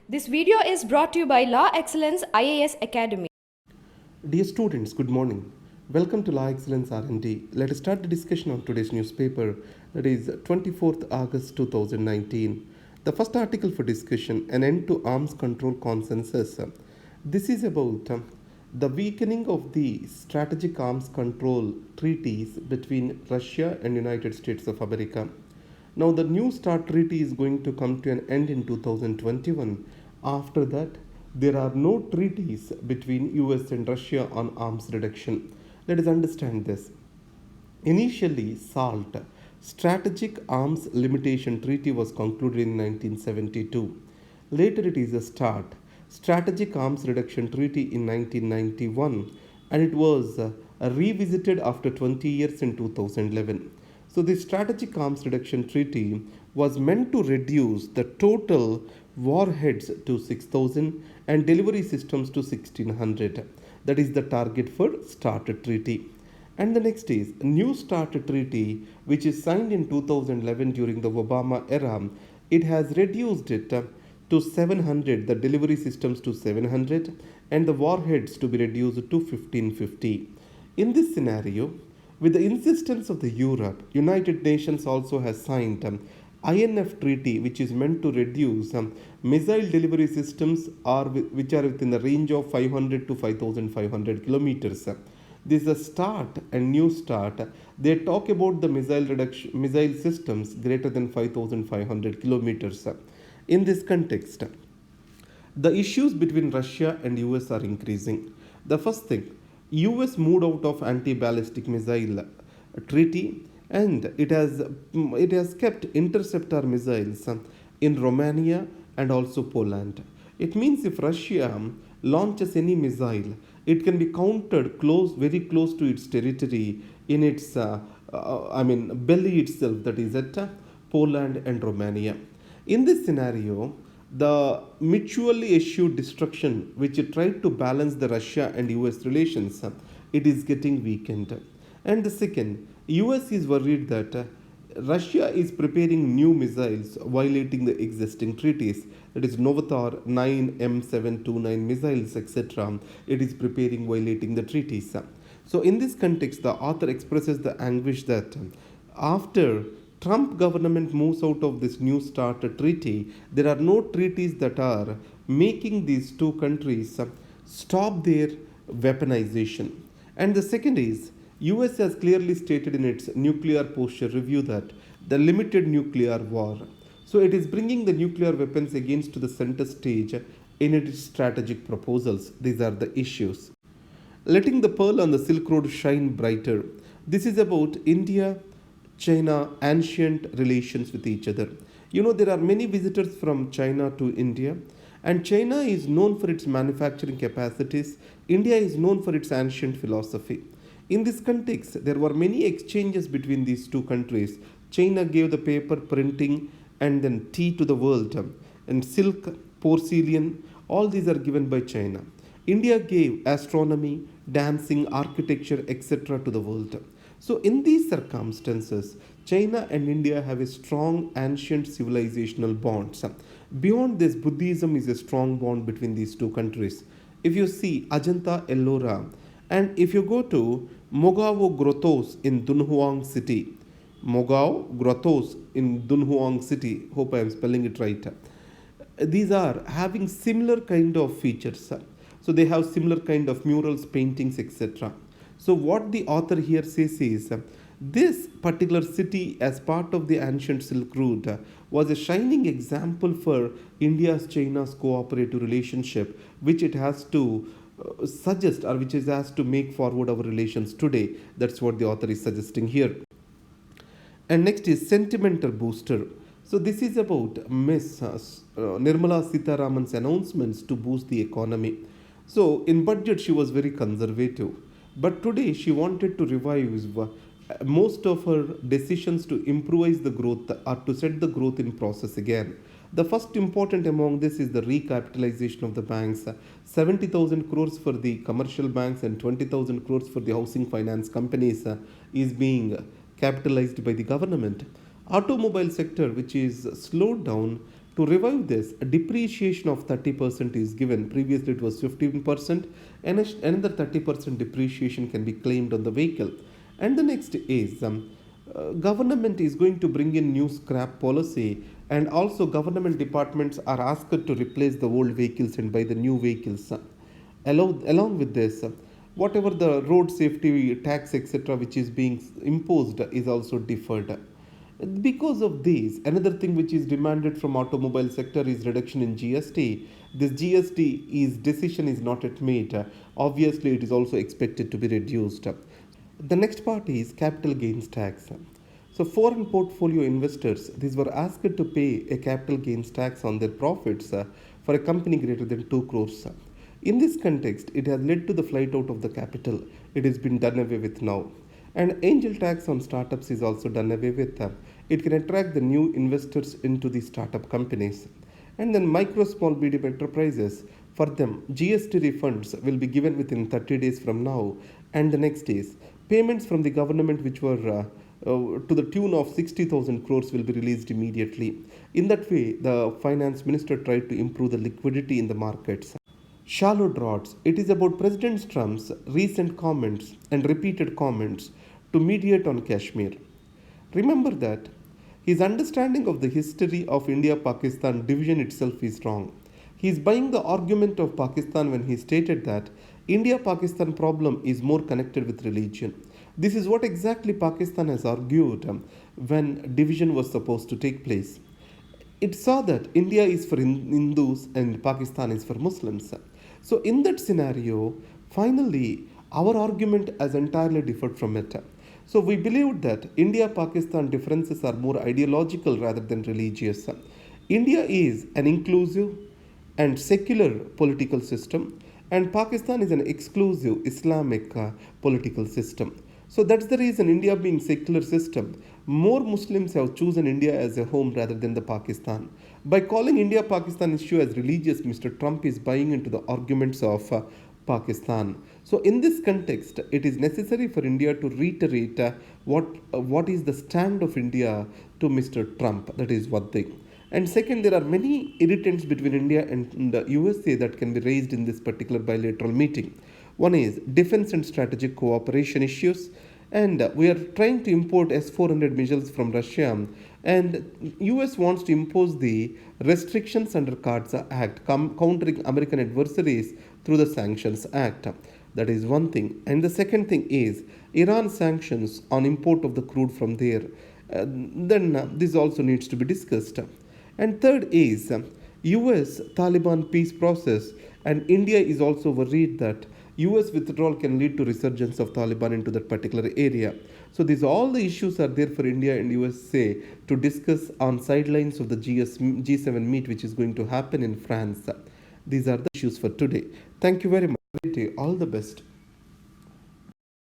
This video is brought to you by Law Excellence IAS Academy. Dear students, good morning. Welcome to Law Excellence R&D. Let us start the discussion on today's newspaper, that is 24th August 2019. The first article for discussion, an end to arms control consensus. This is about the weakening of the strategic arms control treaties between Russia and United States of America. Now, the New START treaty is going to come to an end in 2021. After that, there are no treaties between US and Russia on arms reduction. Let us understand this. Initially, SALT, Strategic Arms Limitation Treaty, was concluded in 1972. Later, it is a START, Strategic Arms Reduction Treaty, in 1991, and it was revisited after 20 years in 2011. So, the Strategic Arms Reduction Treaty was meant to reduce the total warheads to 6,000 and delivery systems to 1,600. That is the target for START treaty. And the next is New START treaty, which is signed in 2011 during the Obama era. It has reduced it to 700, the delivery systems to 700, and the warheads to be reduced to 1550. In this scenario, with the insistence of the Europe, United Nations also has signed INF treaty, which is meant to reduce missile delivery systems which are within the range of 500 to 5,500 kilometers. This is a START and New START. They talk about the missile systems greater than 5,500 kilometers. In this context, the issues between Russia and US are increasing. The first thing, US moved out of anti-ballistic missile treaty, and it has kept interceptor missiles in Romania and also Poland. It means if Russia launches any missile, it can be countered very close to its territory in its belly itself, that is at Poland and Romania. In this scenario, the mutually assured destruction, which tried to balance the Russia and US relations, it is getting weakened. And the second, US is worried that Russia is preparing new missiles violating the existing treaties. That is Novator 9 M729 missiles, etc. It is preparing violating the treaties. So in this context, the author expresses the anguish that after Trump government moves out of this New START treaty, there are no treaties that are making these two countries stop their weaponization. And the second is, US has clearly stated in its nuclear posture review that the limited nuclear war. So it is bringing the nuclear weapons against to the center stage in its strategic proposals. These are the issues. Letting the pearl on the Silk Road shine brighter. This is about India, China ancient relations with each other. There are many visitors from China to India, and China is known for its manufacturing capacities. India is known for its ancient philosophy. In this context, there were many exchanges between these two countries. China gave the paper printing and then tea to the world, and silk, porcelain, all these are given by China. India gave astronomy, dancing, architecture, etc. to the world. So, in these circumstances, China and India have a strong ancient civilizational bonds. Beyond this, Buddhism is a strong bond between these two countries. If you see Ajanta Ellora, and if you go to Mogao Grottos in Dunhuang city, Mogao Grottos in Dunhuang city, hope I am spelling it right. These are having similar kind of features. So they have similar kind of murals, paintings, etc. So what the author here says is, this particular city as part of the ancient Silk Route was a shining example for India's China's cooperative relationship, which it has to suggest, or which it has to make forward our relations today. That's what the author is suggesting here. And next is sentimental booster. So this is about Miss Nirmala Sitharaman's announcements to boost the economy. So in budget she was very conservative, but today she wanted to revive most of her decisions to improvise the growth or to set the growth in process again. The first important among this is the recapitalization of the banks. 70,000 crores for the commercial banks and 20,000 crores for the housing finance companies is being capitalized by the government. Automobile sector, which is slowed down, To revive this, a depreciation of 30% is given. Previously, it was 15%, and another 30% depreciation can be claimed on the vehicle. And the next is government is going to bring in new scrap policy, and also government departments are asked to replace the old vehicles and buy the new vehicles. Along with this, whatever the road safety tax etc. which is being imposed is also deferred. Because of this, another thing which is demanded from automobile sector is reduction in GST. This GST is decision is not yet made. Obviously, it is also expected to be reduced. The next part is capital gains tax. So foreign portfolio investors, these were asked to pay a capital gains tax on their profits for a company greater than 2 crores. In this context, it has led to the flight out of the capital. It has been done away with now. And angel tax on startups is also done away with. It can attract the new investors into the startup companies. And then micro, small, medium enterprises, for them, GST refunds will be given within 30 days from now. And the next is payments from the government which were to the tune of 60,000 crores will be released immediately. In that way, the finance minister tried to improve the liquidity in the markets. Shallow draughts. It is about President Trump's recent comments and repeated comments to mediate on Kashmir. Remember that his understanding of the history of India Pakistan division itself is wrong. He is buying the argument of Pakistan when he stated that India Pakistan problem is more connected with religion. This is what exactly Pakistan has argued when division was supposed to take place. It saw that India is for Hindus and Pakistan is for Muslims. So, in that scenario, finally, our argument has entirely differed from it. So, we believed that India Pakistan differences are more ideological rather than religious. India is an inclusive and secular political system, and Pakistan is an exclusive Islamic political system. So that's the reason India being secular system, more Muslims have chosen India as a home rather than the Pakistan. By calling India-Pakistan issue as religious, Mr. Trump is buying into the arguments of Pakistan. So in this context, it is necessary for India to reiterate what is the stand of India to Mr. Trump. That is one thing. And second, there are many irritants between India and the USA that can be raised in this particular bilateral meeting. One is defense and strategic cooperation issues, and we are trying to import S-400 missiles from Russia, and US wants to impose the restrictions under CARDS Act, countering American adversaries through the Sanctions Act. That is one thing. And the second thing is Iran sanctions on import of the crude from there. Then this also needs to be discussed. And third is US Taliban peace process, and India is also worried that US withdrawal can lead to resurgence of Taliban into that particular area. So these all the issues are there for India and USA to discuss on sidelines of the G7 meet which is going to happen in France. These are the issues for today. Thank you very much. All the best.